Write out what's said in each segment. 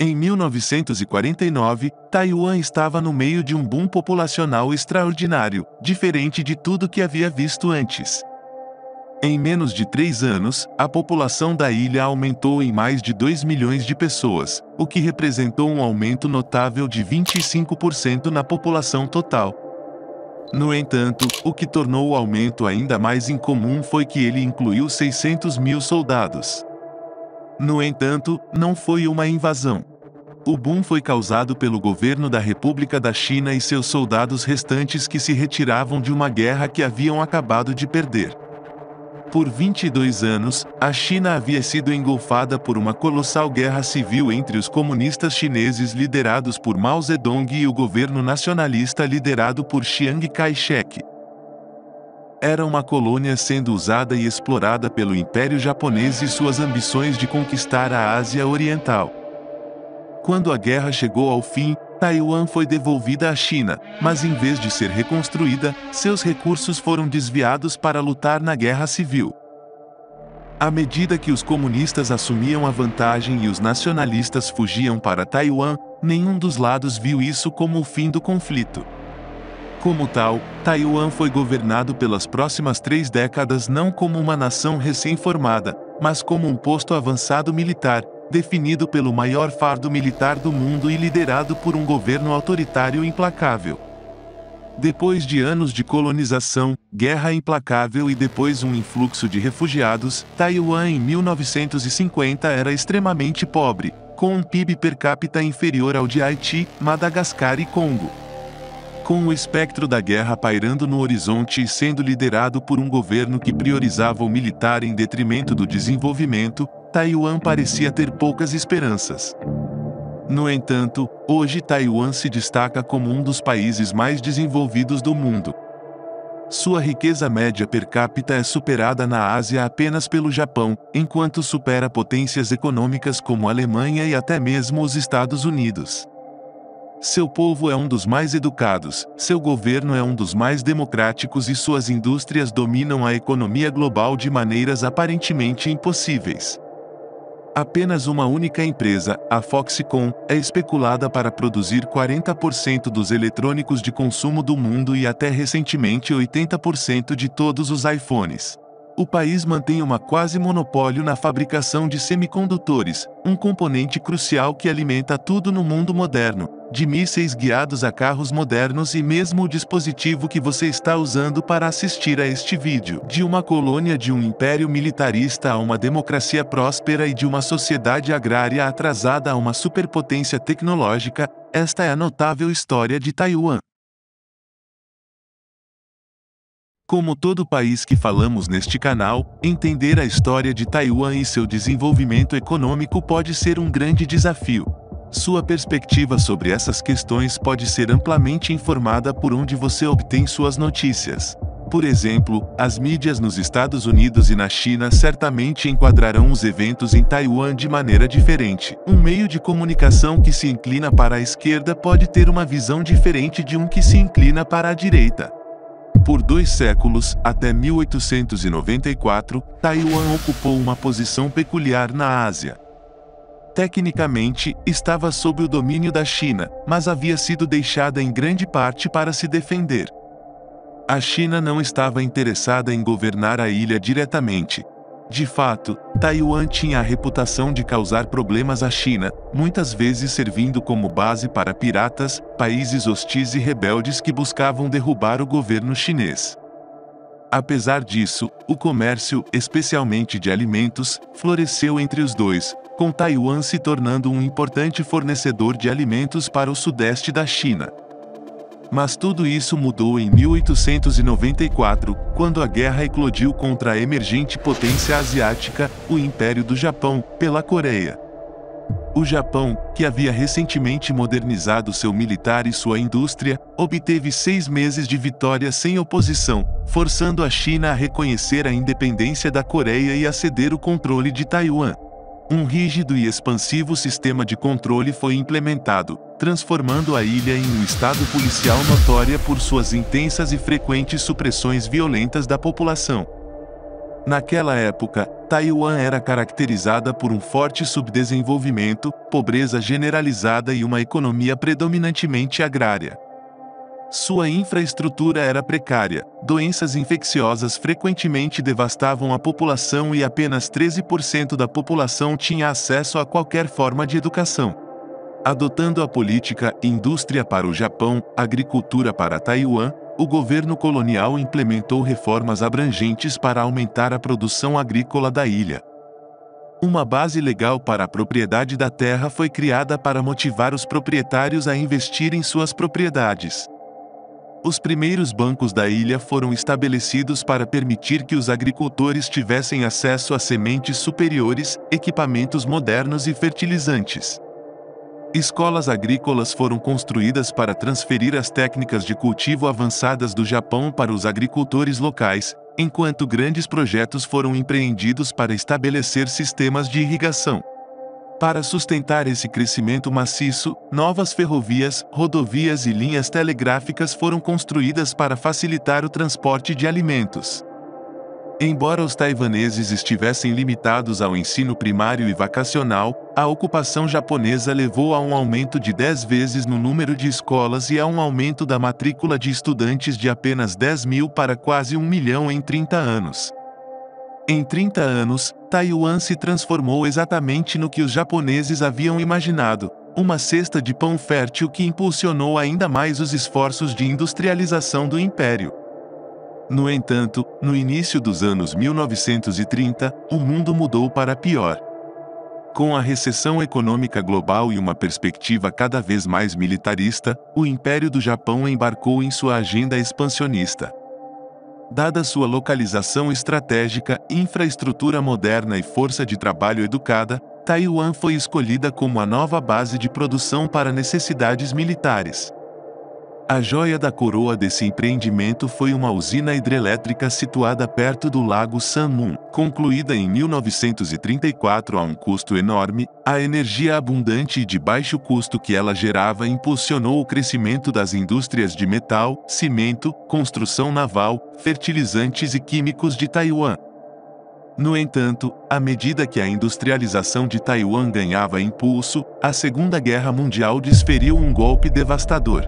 Em 1949, Taiwan estava no meio de um boom populacional extraordinário, diferente de tudo que havia visto antes. Em menos de 3 anos, a população da ilha aumentou em mais de 2 milhões de pessoas, o que representou um aumento notável de 25% na população total. No entanto, o que tornou o aumento ainda mais incomum foi que ele incluiu 600 mil soldados. No entanto, não foi uma invasão. O boom foi causado pelo governo da República da China e seus soldados restantes que se retiravam de uma guerra que haviam acabado de perder. Por 22 anos, a China havia sido engolfada por uma colossal guerra civil entre os comunistas chineses liderados por Mao Zedong e o governo nacionalista liderado por Chiang Kai-shek. Era uma colônia sendo usada e explorada pelo Império Japonês e suas ambições de conquistar a Ásia Oriental. Quando a guerra chegou ao fim, Taiwan foi devolvida à China, mas em vez de ser reconstruída, seus recursos foram desviados para lutar na guerra civil. À medida que os comunistas assumiam a vantagem e os nacionalistas fugiam para Taiwan, nenhum dos lados viu isso como o fim do conflito. Como tal, Taiwan foi governado pelas próximas 3 décadas não como uma nação recém-formada, mas como um posto avançado militar, definido pelo maior fardo militar do mundo e liderado por um governo autoritário implacável. Depois de anos de colonização, guerra implacável e depois um influxo de refugiados, Taiwan em 1950 era extremamente pobre, com um PIB per capita inferior ao de Haiti, Madagascar e Congo. Com o espectro da guerra pairando no horizonte e sendo liderado por um governo que priorizava o militar em detrimento do desenvolvimento, Taiwan parecia ter poucas esperanças. No entanto, hoje Taiwan se destaca como um dos países mais desenvolvidos do mundo. Sua riqueza média per capita é superada na Ásia apenas pelo Japão, enquanto supera potências econômicas como a Alemanha e até mesmo os Estados Unidos. Seu povo é um dos mais educados, seu governo é um dos mais democráticos e suas indústrias dominam a economia global de maneiras aparentemente impossíveis. Apenas uma única empresa, a Foxconn, é especulada para produzir 40% dos eletrônicos de consumo do mundo e até recentemente 80% de todos os iPhones. O país mantém uma quase monopólio na fabricação de semicondutores, um componente crucial que alimenta tudo no mundo moderno, de mísseis guiados a carros modernos e mesmo o dispositivo que você está usando para assistir a este vídeo. De uma colônia de um império militarista a uma democracia próspera e de uma sociedade agrária atrasada a uma superpotência tecnológica, esta é a notável história de Taiwan. Como todo país que falamos neste canal, entender a história de Taiwan e seu desenvolvimento econômico pode ser um grande desafio. Sua perspectiva sobre essas questões pode ser amplamente informada por onde você obtém suas notícias. Por exemplo, as mídias nos Estados Unidos e na China certamente enquadrarão os eventos em Taiwan de maneira diferente. Um meio de comunicação que se inclina para a esquerda pode ter uma visão diferente de um que se inclina para a direita. Por 2 séculos, até 1894, Taiwan ocupou uma posição peculiar na Ásia. Tecnicamente, estava sob o domínio da China, mas havia sido deixada em grande parte para se defender. A China não estava interessada em governar a ilha diretamente. De fato, Taiwan tinha a reputação de causar problemas à China, muitas vezes servindo como base para piratas, países hostis e rebeldes que buscavam derrubar o governo chinês. Apesar disso, o comércio, especialmente de alimentos, floresceu entre os dois, com Taiwan se tornando um importante fornecedor de alimentos para o sudeste da China. Mas tudo isso mudou em 1894, quando a guerra eclodiu contra a emergente potência asiática, o Império do Japão, pela Coreia. O Japão, que havia recentemente modernizado seu militar e sua indústria, obteve 6 meses de vitória sem oposição, forçando a China a reconhecer a independência da Coreia e a ceder o controle de Taiwan. Um rígido e expansivo sistema de controle foi implementado, transformando a ilha em um estado policial notória por suas intensas e frequentes supressões violentas da população. Naquela época, Taiwan era caracterizada por um forte subdesenvolvimento, pobreza generalizada e uma economia predominantemente agrária. Sua infraestrutura era precária, doenças infecciosas frequentemente devastavam a população e apenas 13% da população tinha acesso a qualquer forma de educação. Adotando a política Indústria para o Japão, Agricultura para Taiwan, o governo colonial implementou reformas abrangentes para aumentar a produção agrícola da ilha. Uma base legal para a propriedade da terra foi criada para motivar os proprietários a investir em suas propriedades. Os primeiros bancos da ilha foram estabelecidos para permitir que os agricultores tivessem acesso a sementes superiores, equipamentos modernos e fertilizantes. Escolas agrícolas foram construídas para transferir as técnicas de cultivo avançadas do Japão para os agricultores locais, enquanto grandes projetos foram empreendidos para estabelecer sistemas de irrigação. Para sustentar esse crescimento maciço, novas ferrovias, rodovias e linhas telegráficas foram construídas para facilitar o transporte de alimentos. Embora os taiwaneses estivessem limitados ao ensino primário e vacacional, a ocupação japonesa levou a um aumento de 10 vezes no número de escolas e a um aumento da matrícula de estudantes de apenas 10 mil para quase 1 milhão em 30 anos. Em 30 anos, Taiwan se transformou exatamente no que os japoneses haviam imaginado, uma cesta de pão fértil que impulsionou ainda mais os esforços de industrialização do império. No entanto, no início dos anos 1930, o mundo mudou para pior. Com a recessão econômica global e uma perspectiva cada vez mais militarista, o Império do Japão embarcou em sua agenda expansionista. Dada sua localização estratégica, infraestrutura moderna e força de trabalho educada, Taiwan foi escolhida como a nova base de produção para necessidades militares. A joia da coroa desse empreendimento foi uma usina hidrelétrica situada perto do lago Sanmun. Concluída em 1934 a um custo enorme, a energia abundante e de baixo custo que ela gerava impulsionou o crescimento das indústrias de metal, cimento, construção naval, fertilizantes e químicos de Taiwan. No entanto, à medida que a industrialização de Taiwan ganhava impulso, a Segunda Guerra Mundial desferiu um golpe devastador.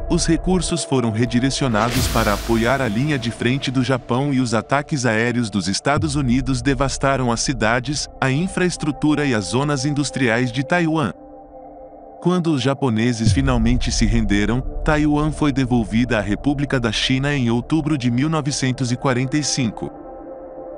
Os recursos foram redirecionados para apoiar a linha de frente do Japão e os ataques aéreos dos Estados Unidos devastaram as cidades, a infraestrutura e as zonas industriais de Taiwan. Quando os japoneses finalmente se renderam, Taiwan foi devolvida à República da China em outubro de 1945.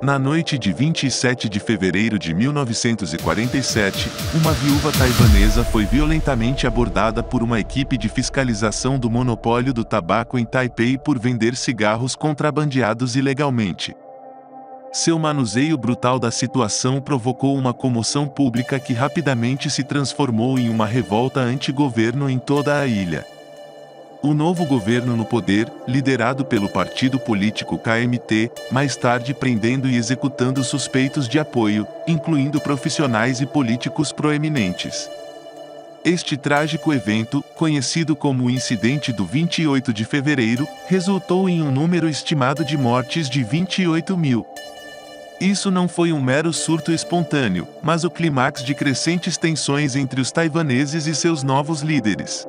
Na noite de 27 de fevereiro de 1947, uma viúva taiwanesa foi violentamente abordada por uma equipe de fiscalização do monopólio do tabaco em Taipei por vender cigarros contrabandeados ilegalmente. Seu manuseio brutal da situação provocou uma comoção pública que rapidamente se transformou em uma revolta anti-governo em toda a ilha. O novo governo no poder, liderado pelo partido político KMT, mais tarde prendendo e executando suspeitos de apoio, incluindo profissionais e políticos proeminentes. Este trágico evento, conhecido como o Incidente do 28 de fevereiro, resultou em um número estimado de mortes de 28 mil. Isso não foi um mero surto espontâneo, mas o clímax de crescentes tensões entre os taiwaneses e seus novos líderes.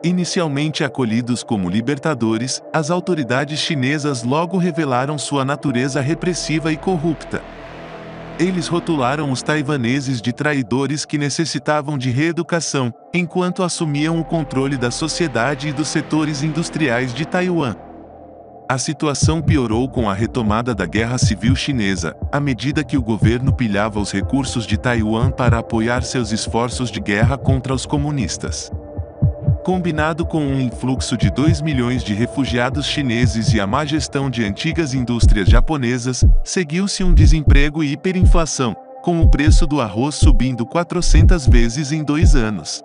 Inicialmente acolhidos como libertadores, as autoridades chinesas logo revelaram sua natureza repressiva e corrupta. Eles rotularam os taiwaneses de traidores que necessitavam de reeducação, enquanto assumiam o controle da sociedade e dos setores industriais de Taiwan. A situação piorou com a retomada da Guerra Civil Chinesa, à medida que o governo pilhava os recursos de Taiwan para apoiar seus esforços de guerra contra os comunistas. Combinado com um influxo de 2 milhões de refugiados chineses e a má gestão de antigas indústrias japonesas, seguiu-se um desemprego e hiperinflação, com o preço do arroz subindo 400 vezes em 2 anos.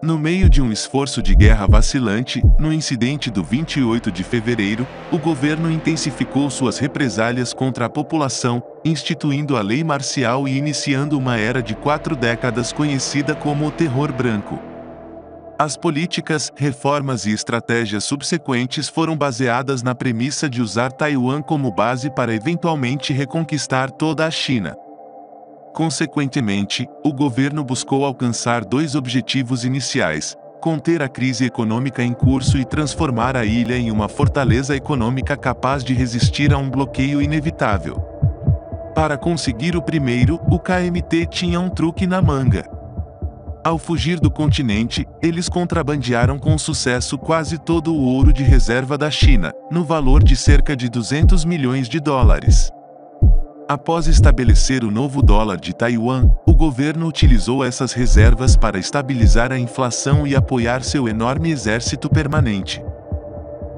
No meio de um esforço de guerra vacilante, no incidente do 28 de fevereiro, o governo intensificou suas represálias contra a população, instituindo a lei marcial e iniciando uma era de 4 décadas conhecida como o Terror Branco. As políticas, reformas e estratégias subsequentes foram baseadas na premissa de usar Taiwan como base para eventualmente reconquistar toda a China. Consequentemente, o governo buscou alcançar dois objetivos iniciais: conter a crise econômica em curso e transformar a ilha em uma fortaleza econômica capaz de resistir a um bloqueio inevitável. Para conseguir o primeiro, o KMT tinha um truque na manga. Ao fugir do continente, eles contrabandearam com sucesso quase todo o ouro de reserva da China, no valor de cerca de 200 milhões de dólares. Após estabelecer o novo dólar de Taiwan, o governo utilizou essas reservas para estabilizar a inflação e apoiar seu enorme exército permanente.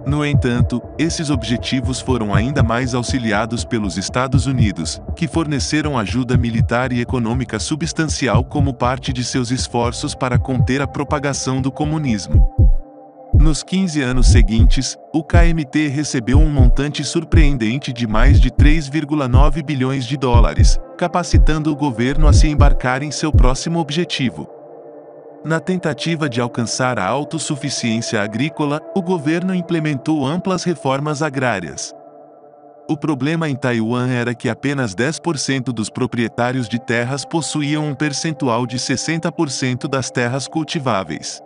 No entanto, esses objetivos foram ainda mais auxiliados pelos Estados Unidos, que forneceram ajuda militar e econômica substancial como parte de seus esforços para conter a propagação do comunismo. Nos 15 anos seguintes, o KMT recebeu um montante surpreendente de mais de 3,9 bilhões de dólares, capacitando o governo a se embarcar em seu próximo objetivo. Na tentativa de alcançar a autossuficiência agrícola, o governo implementou amplas reformas agrárias. O problema em Taiwan era que apenas 10% dos proprietários de terras possuíam um percentual de 60% das terras cultiváveis.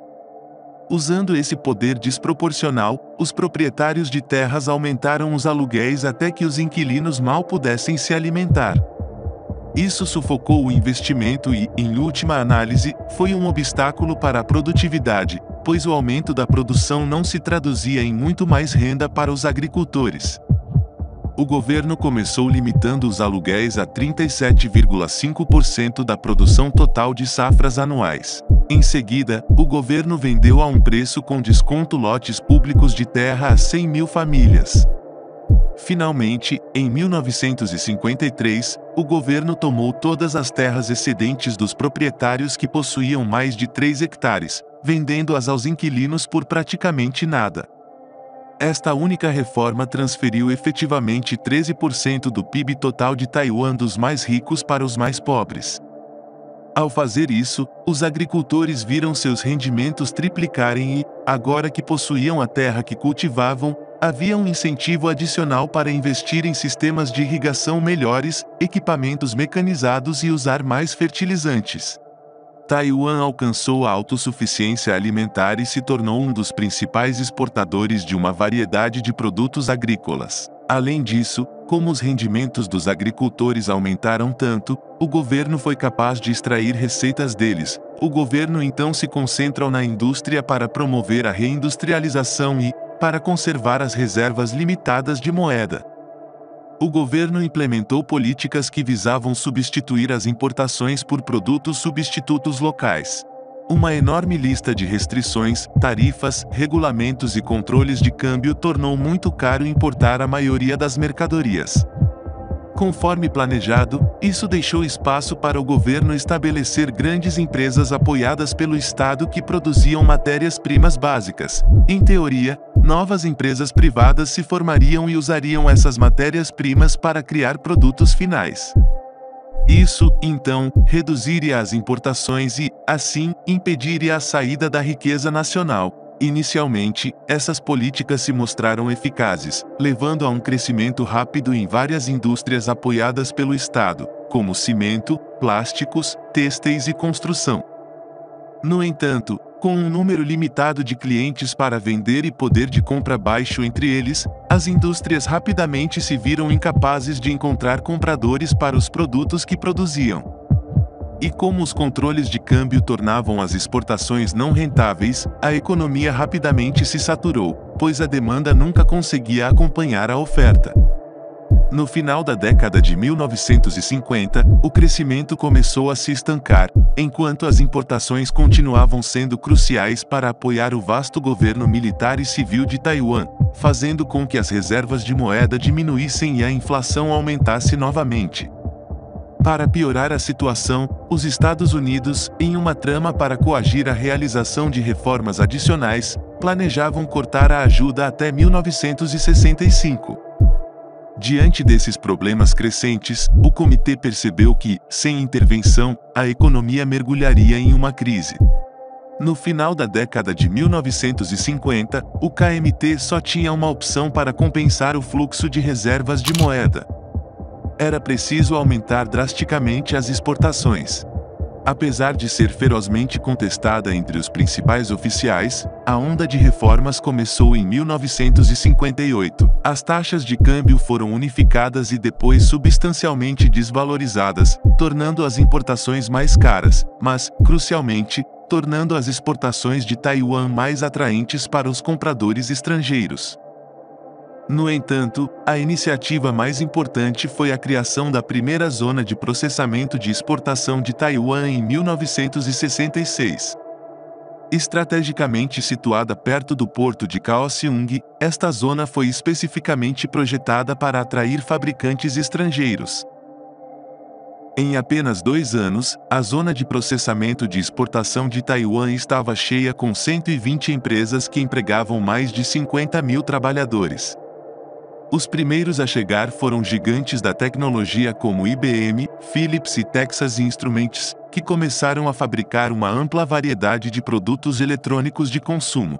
Usando esse poder desproporcional, os proprietários de terras aumentaram os aluguéis até que os inquilinos mal pudessem se alimentar. Isso sufocou o investimento e, em última análise, foi um obstáculo para a produtividade, pois o aumento da produção não se traduzia em muito mais renda para os agricultores. O governo começou limitando os aluguéis a 37,5% da produção total de safras anuais. Em seguida, o governo vendeu a um preço com desconto lotes públicos de terra a 100 mil famílias. Finalmente, em 1953, o governo tomou todas as terras excedentes dos proprietários que possuíam mais de 3 hectares, vendendo-as aos inquilinos por praticamente nada. Esta única reforma transferiu efetivamente 13% do PIB total de Taiwan dos mais ricos para os mais pobres. Ao fazer isso, os agricultores viram seus rendimentos triplicarem e, agora que possuíam a terra que cultivavam, havia um incentivo adicional para investir em sistemas de irrigação melhores, equipamentos mecanizados e usar mais fertilizantes. Taiwan alcançou a autossuficiência alimentar e se tornou um dos principais exportadores de uma variedade de produtos agrícolas. Além disso, como os rendimentos dos agricultores aumentaram tanto, o governo foi capaz de extrair receitas deles. O governo então se concentra na indústria para promover a reindustrialização e, para conservar as reservas limitadas de moeda. O governo implementou políticas que visavam substituir as importações por produtos substitutos locais. Uma enorme lista de restrições, tarifas, regulamentos e controles de câmbio tornou muito caro importar a maioria das mercadorias. Conforme planejado, isso deixou espaço para o governo estabelecer grandes empresas apoiadas pelo Estado que produziam matérias-primas básicas. Em teoria, novas empresas privadas se formariam e usariam essas matérias-primas para criar produtos finais. Isso, então, reduziria as importações e, assim, impediria a saída da riqueza nacional. Inicialmente, essas políticas se mostraram eficazes, levando a um crescimento rápido em várias indústrias apoiadas pelo Estado, como cimento, plásticos, têxteis e construção. No entanto, com um número limitado de clientes para vender e poder de compra baixo entre eles, as indústrias rapidamente se viram incapazes de encontrar compradores para os produtos que produziam. E como os controles de câmbio tornavam as exportações não rentáveis, a economia rapidamente se saturou, pois a demanda nunca conseguia acompanhar a oferta. No final da década de 1950, o crescimento começou a se estancar, enquanto as importações continuavam sendo cruciais para apoiar o vasto governo militar e civil de Taiwan, fazendo com que as reservas de moeda diminuíssem e a inflação aumentasse novamente. Para piorar a situação, os Estados Unidos, em uma trama para coagir a realização de reformas adicionais, planejavam cortar a ajuda até 1965. Diante desses problemas crescentes, o comitê percebeu que, sem intervenção, a economia mergulharia em uma crise. No final da década de 1950, o KMT só tinha uma opção para compensar o fluxo de reservas de moeda. Era preciso aumentar drasticamente as exportações. Apesar de ser ferozmente contestada entre os principais oficiais, a onda de reformas começou em 1958. As taxas de câmbio foram unificadas e depois substancialmente desvalorizadas, tornando as importações mais caras, mas, crucialmente, tornando as exportações de Taiwan mais atraentes para os compradores estrangeiros. No entanto, a iniciativa mais importante foi a criação da primeira zona de processamento de exportação de Taiwan em 1966. Estrategicamente situada perto do porto de Kaohsiung, esta zona foi especificamente projetada para atrair fabricantes estrangeiros. Em apenas 2 anos, a zona de processamento de exportação de Taiwan estava cheia com 120 empresas que empregavam mais de 50 mil trabalhadores. Os primeiros a chegar foram gigantes da tecnologia como IBM, Philips e Texas Instruments, que começaram a fabricar uma ampla variedade de produtos eletrônicos de consumo.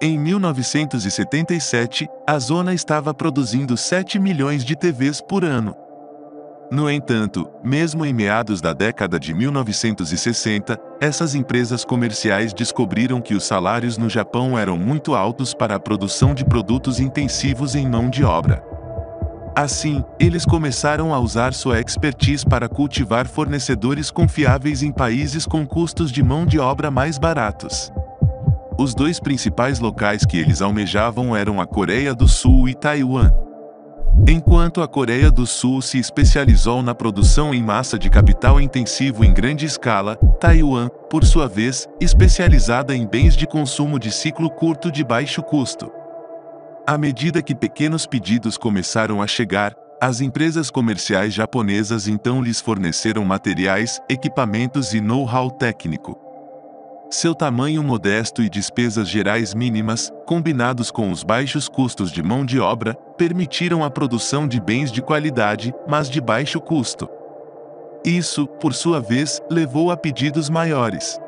Em 1977, a zona estava produzindo 7 milhões de TVs por ano. No entanto, mesmo em meados da década de 1960, essas empresas comerciais descobriram que os salários no Japão eram muito altos para a produção de produtos intensivos em mão de obra. Assim, eles começaram a usar sua expertise para cultivar fornecedores confiáveis em países com custos de mão de obra mais baratos. Os 2 principais locais que eles almejavam eram a Coreia do Sul e Taiwan. Enquanto a Coreia do Sul se especializou na produção em massa de capital intensivo em grande escala, Taiwan, por sua vez, especializada em bens de consumo de ciclo curto de baixo custo. À medida que pequenos pedidos começaram a chegar, as empresas comerciais japonesas então lhes forneceram materiais, equipamentos e know-how técnico. Seu tamanho modesto e despesas gerais mínimas, combinados com os baixos custos de mão de obra, permitiram a produção de bens de qualidade, mas de baixo custo. Isso, por sua vez, levou a pedidos maiores.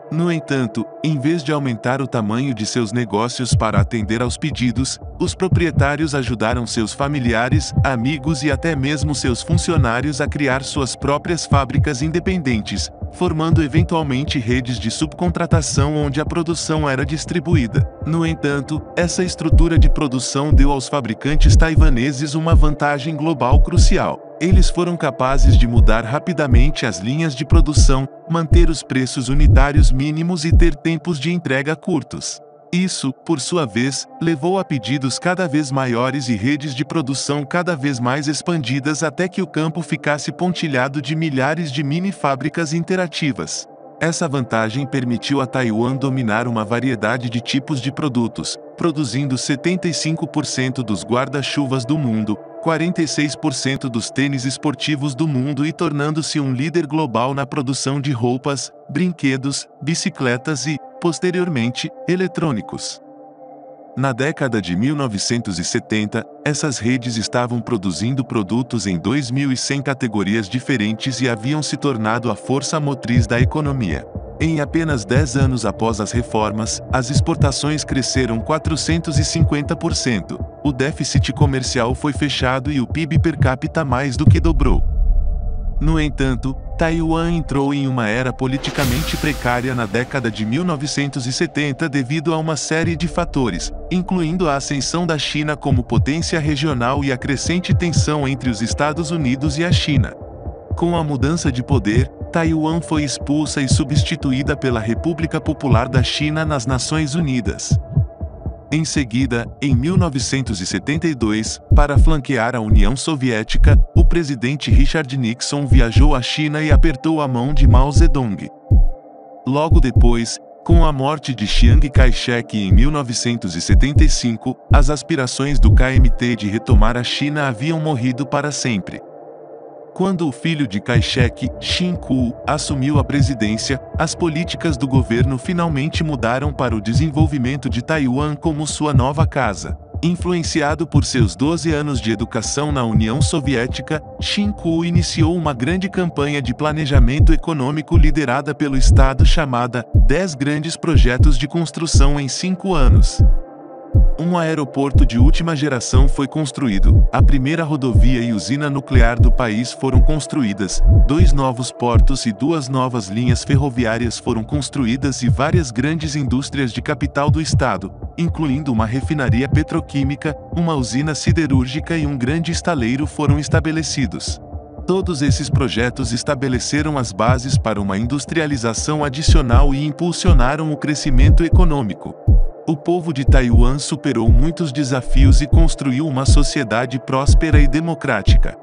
No entanto, em vez de aumentar o tamanho de seus negócios para atender aos pedidos, os proprietários ajudaram seus familiares, amigos e até mesmo seus funcionários a criar suas próprias fábricas independentes, formando eventualmente redes de subcontratação onde a produção era distribuída. No entanto, essa estrutura de produção deu aos fabricantes taiwaneses uma vantagem global crucial. Eles foram capazes de mudar rapidamente as linhas de produção, manter os preços unitários mínimos e ter tempos de entrega curtos. Isso, por sua vez, levou a pedidos cada vez maiores e redes de produção cada vez mais expandidas até que o campo ficasse pontilhado de milhares de mini-fábricas interativas. Essa vantagem permitiu a Taiwan dominar uma variedade de tipos de produtos, produzindo 75% dos guarda-chuvas do mundo, 46% dos tênis esportivos do mundo e tornando-se um líder global na produção de roupas, brinquedos, bicicletas e, posteriormente, eletrônicos. Na década de 1970, essas redes estavam produzindo produtos em 2.100 categorias diferentes e haviam se tornado a força motriz da economia. Em apenas 10 anos após as reformas, as exportações cresceram 450%, o déficit comercial foi fechado e o PIB per capita mais do que dobrou. No entanto, Taiwan entrou em uma era politicamente precária na década de 1970 devido a uma série de fatores, incluindo a ascensão da China como potência regional e a crescente tensão entre os Estados Unidos e a China. Com a mudança de poder, Taiwan foi expulsa e substituída pela República Popular da China nas Nações Unidas. Em seguida, em 1972, para flanquear a União Soviética, o presidente Richard Nixon viajou à China e apertou a mão de Mao Zedong. Logo depois, com a morte de Chiang Kai-shek em 1975, as aspirações do KMT de retomar a China haviam morrido para sempre. Quando o filho de Kai-shek, Shin Kuu, assumiu a presidência, as políticas do governo finalmente mudaram para o desenvolvimento de Taiwan como sua nova casa. Influenciado por seus 12 anos de educação na União Soviética, Shin Kuo iniciou uma grande campanha de planejamento econômico liderada pelo Estado chamada 10 Grandes Projetos de Construção em 5 anos. Um aeroporto de última geração foi construído, a primeira rodovia e usina nuclear do país foram construídas, 2 novos portos e 2 novas linhas ferroviárias foram construídas e várias grandes indústrias de capital do estado, incluindo uma refinaria petroquímica, uma usina siderúrgica e um grande estaleiro foram estabelecidos. Todos esses projetos estabeleceram as bases para uma industrialização adicional e impulsionaram o crescimento econômico. O povo de Taiwan superou muitos desafios e construiu uma sociedade próspera e democrática.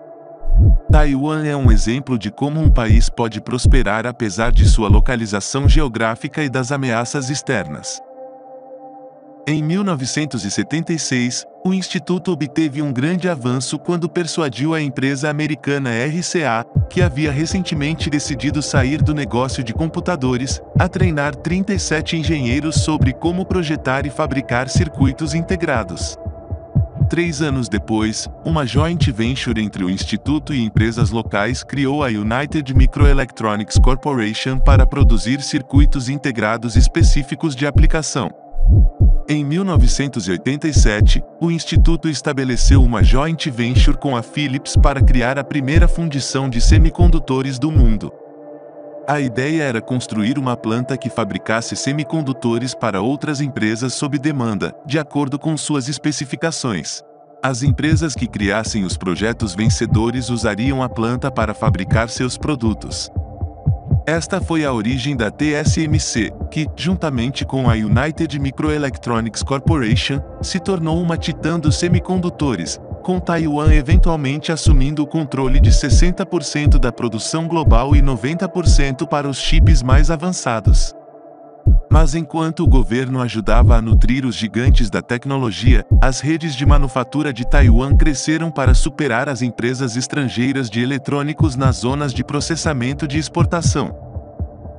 Taiwan é um exemplo de como um país pode prosperar apesar de sua localização geográfica e das ameaças externas. Em 1976, o Instituto obteve um grande avanço quando persuadiu a empresa americana RCA, que havia recentemente decidido sair do negócio de computadores, a treinar 37 engenheiros sobre como projetar e fabricar circuitos integrados. 3 anos depois, uma joint venture entre o Instituto e empresas locais criou a United Microelectronics Corporation para produzir circuitos integrados específicos de aplicação. Em 1987, o Instituto estabeleceu uma joint venture com a Philips para criar a primeira fundição de semicondutores do mundo. A ideia era construir uma planta que fabricasse semicondutores para outras empresas sob demanda, de acordo com suas especificações. As empresas que criassem os projetos vencedores usariam a planta para fabricar seus produtos. Esta foi a origem da TSMC, que, juntamente com a United Microelectronics Corporation, se tornou uma titã dos semicondutores, com Taiwan eventualmente assumindo o controle de 60% da produção global e 90% para os chips mais avançados. Mas enquanto o governo ajudava a nutrir os gigantes da tecnologia, as redes de manufatura de Taiwan cresceram para superar as empresas estrangeiras de eletrônicos nas zonas de processamento de exportação.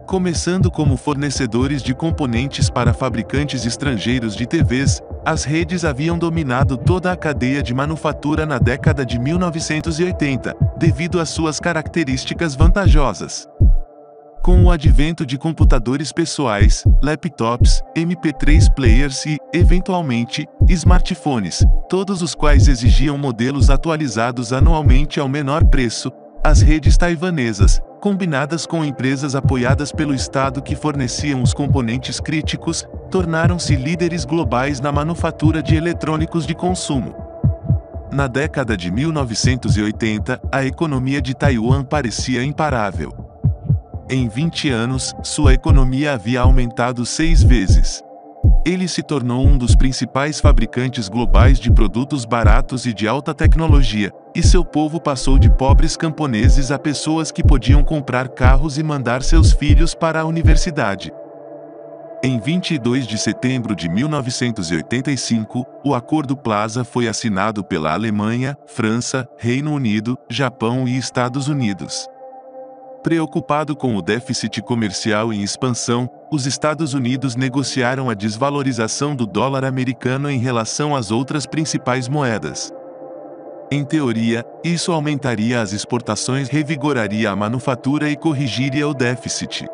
Começando como fornecedores de componentes para fabricantes estrangeiros de TVs, as redes haviam dominado toda a cadeia de manufatura na década de 1980, devido às suas características vantajosas. Com o advento de computadores pessoais, laptops, MP3 players e, eventualmente, smartphones, todos os quais exigiam modelos atualizados anualmente ao menor preço, as redes taiwanesas, combinadas com empresas apoiadas pelo Estado que forneciam os componentes críticos, tornaram-se líderes globais na manufatura de eletrônicos de consumo. Na década de 1980, a economia de Taiwan parecia imparável. Em 20 anos, sua economia havia aumentado 6 vezes. Ele se tornou um dos principais fabricantes globais de produtos baratos e de alta tecnologia, e seu povo passou de pobres camponeses a pessoas que podiam comprar carros e mandar seus filhos para a universidade. Em 22 de setembro de 1985, o Acordo Plaza foi assinado pela Alemanha, França, Reino Unido, Japão e Estados Unidos. Preocupado com o déficit comercial em expansão, os Estados Unidos negociaram a desvalorização do dólar americano em relação às outras principais moedas. Em teoria, isso aumentaria as exportações, revigoraria a manufatura e corrigiria o déficit.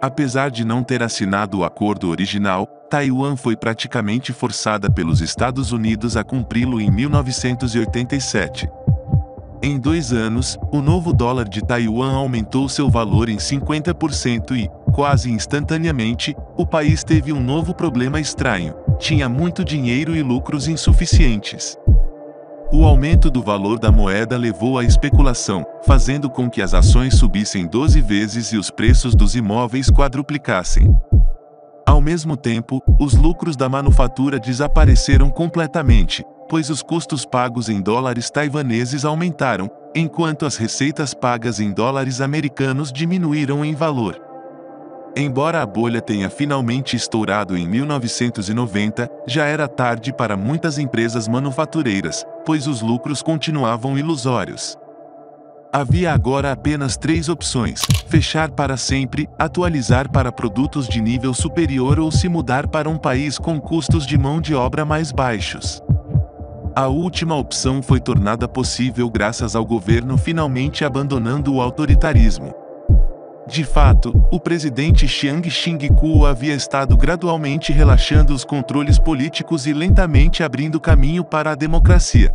Apesar de não ter assinado o acordo original, Taiwan foi praticamente forçada pelos Estados Unidos a cumpri-lo em 1987. Em 2 anos, o novo dólar de Taiwan aumentou seu valor em 50% e, quase instantaneamente, o país teve um novo problema estranho: tinha muito dinheiro e lucros insuficientes. O aumento do valor da moeda levou à especulação, fazendo com que as ações subissem 12 vezes e os preços dos imóveis quadruplicassem. Ao mesmo tempo, os lucros da manufatura desapareceram completamente, pois os custos pagos em dólares taiwaneses aumentaram, enquanto as receitas pagas em dólares americanos diminuíram em valor. Embora a bolha tenha finalmente estourado em 1990, já era tarde para muitas empresas manufatureiras, pois os lucros continuavam ilusórios. Havia agora apenas 3 opções: fechar para sempre, atualizar para produtos de nível superior ou se mudar para um país com custos de mão de obra mais baixos. A última opção foi tornada possível graças ao governo finalmente abandonando o autoritarismo. De fato, o presidente Chiang Ching-kuo havia estado gradualmente relaxando os controles políticos e lentamente abrindo caminho para a democracia.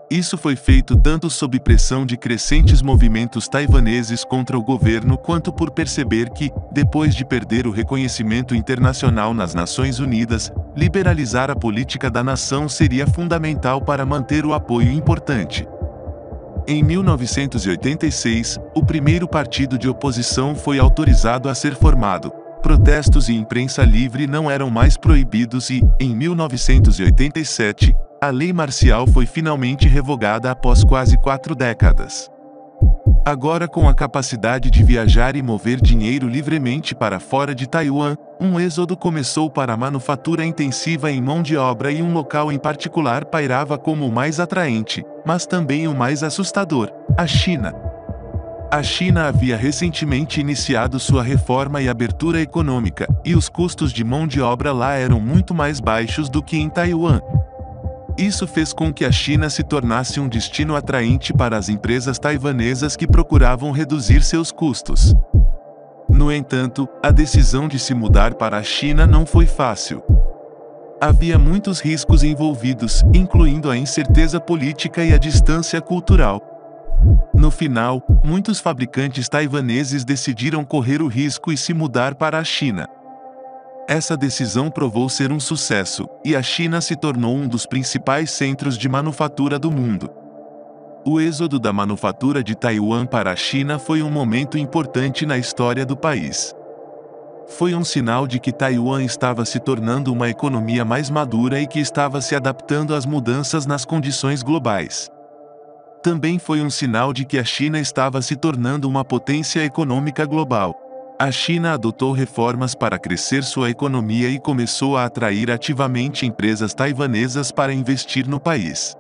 Isso foi feito tanto sob pressão de crescentes movimentos taiwaneses contra o governo quanto por perceber que, depois de perder o reconhecimento internacional nas Nações Unidas, liberalizar a política da nação seria fundamental para manter o apoio importante. Em 1986, o primeiro partido de oposição foi autorizado a ser formado. Protestos e imprensa livre não eram mais proibidos e, em 1987, a lei marcial foi finalmente revogada após quase 4 décadas. Agora, com a capacidade de viajar e mover dinheiro livremente para fora de Taiwan, um êxodo começou para a manufatura intensiva em mão de obra e um local em particular pairava como o mais atraente, mas também o mais assustador: a China. A China havia recentemente iniciado sua reforma e abertura econômica, e os custos de mão de obra lá eram muito mais baixos do que em Taiwan. Isso fez com que a China se tornasse um destino atraente para as empresas taiwanesas que procuravam reduzir seus custos. No entanto, a decisão de se mudar para a China não foi fácil. Havia muitos riscos envolvidos, incluindo a incerteza política e a distância cultural. No final, muitos fabricantes taiwaneses decidiram correr o risco e se mudar para a China. Essa decisão provou ser um sucesso, e a China se tornou um dos principais centros de manufatura do mundo. O êxodo da manufatura de Taiwan para a China foi um momento importante na história do país. Foi um sinal de que Taiwan estava se tornando uma economia mais madura e que estava se adaptando às mudanças nas condições globais. Também foi um sinal de que a China estava se tornando uma potência econômica global. A China adotou reformas para crescer sua economia e começou a atrair ativamente empresas taiwanesas para investir no país.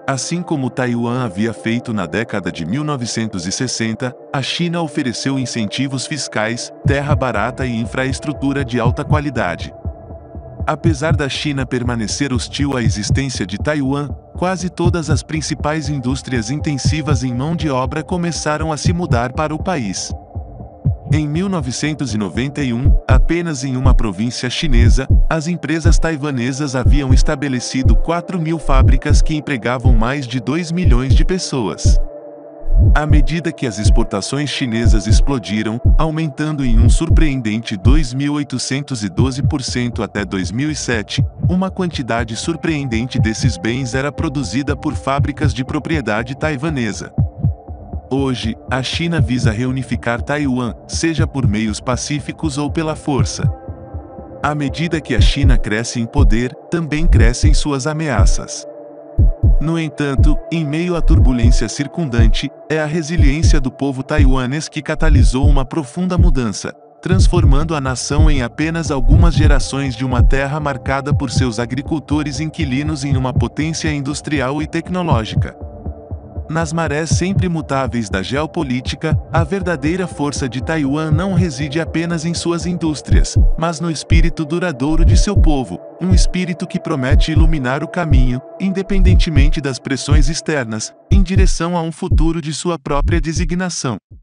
Assim como Taiwan havia feito na década de 1960, a China ofereceu incentivos fiscais, terra barata e infraestrutura de alta qualidade. Apesar da China permanecer hostil à existência de Taiwan, quase todas as principais indústrias intensivas em mão de obra começaram a se mudar para o país. Em 1991, apenas em uma província chinesa, as empresas taiwanesas haviam estabelecido 4.000 fábricas que empregavam mais de 2 milhões de pessoas. À medida que as exportações chinesas explodiram, aumentando em um surpreendente 2.812% até 2007, uma quantidade surpreendente desses bens era produzida por fábricas de propriedade taiwanesa. Hoje, a China visa reunificar Taiwan, seja por meios pacíficos ou pela força. À medida que a China cresce em poder, também crescem suas ameaças. No entanto, em meio à turbulência circundante, é a resiliência do povo taiwanês que catalisou uma profunda mudança, transformando a nação em apenas algumas gerações de uma terra marcada por seus agricultores inquilinos em uma potência industrial e tecnológica. Nas marés sempre mutáveis da geopolítica, a verdadeira força de Taiwan não reside apenas em suas indústrias, mas no espírito duradouro de seu povo, um espírito que promete iluminar o caminho, independentemente das pressões externas, em direção a um futuro de sua própria designação.